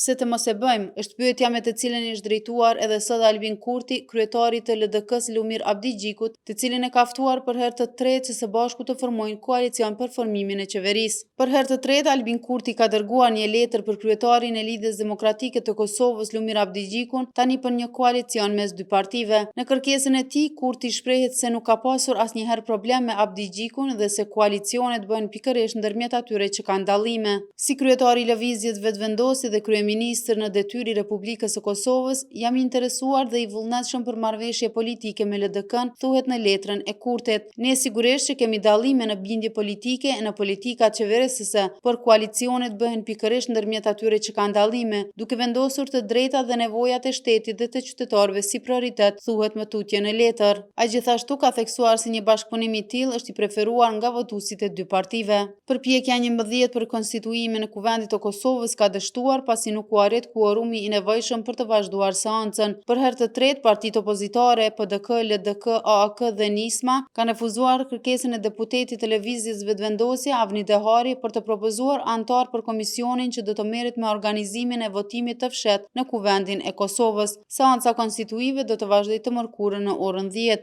Pse të mos e bëjmë, është pyetja me të cilën është drejtuar edhe sot Albin Kurti, kryetari të LDK-s Lumir Abdi Gjikut, të cilin e ka ftuar për herë të tretë që së bashku të formojnë koalicion për formimin e qeverisë. Për herë të tretë, Albin Kurti ka dërguar një letër për kryetarin e Lidhjes Demokratike të Kosovës Lumir Abdi Gjikun, tani për një koalicion mes dy partive. Në kërkesën e tij, Kurti shprehet se nuk ka pasur asnjëherë problem me Abdi Gjikun dhe se koalicionet bëhen pikërisht ndërmjet atyre që kanë dallime. Si kryetari i lëvizjes vetvendosi dhe kryeministër në detyrë i Republikës së Kosovës, jam i interesuar dhe i vullnetshëm për marrëveshje politike me LDK-n, thuhet në letrën e Kurtit. Ne sigurisht që kemi dallime në bindje politike e në politika qeverisëse, por koalicionet bëhen pikërisht ndërmjet atyre që kanë dallime, duke vendosur të drejtat dhe nevojat e shtetit dhe të qytetarëve si prioritet, thuhet më tutje në letër. Ai gjithashtu ka theksuar se një bashkëpunim i tillë është i preferuar nga votuesit e dy partive. Përpjekja 11 për konstituimin e Kuvendit të Kosovës ka dështuar pasi nuk u arrit kuorumi i nevojshëm për të vazhduar seancën. Për herë të tretë, partitë opozitare PDK, LDK, AAK dhe Nisma kanë refuzuar kërkesën e deputetit të lëvizjes vetëvendosje Avni Dehari për të propozuar antar për komisionin që do të merret me organizimin e votimit të fshehtë në Kuvendin e Kosovës. Seanca konstituive do të vazhdojë të mërkurën në orën 10.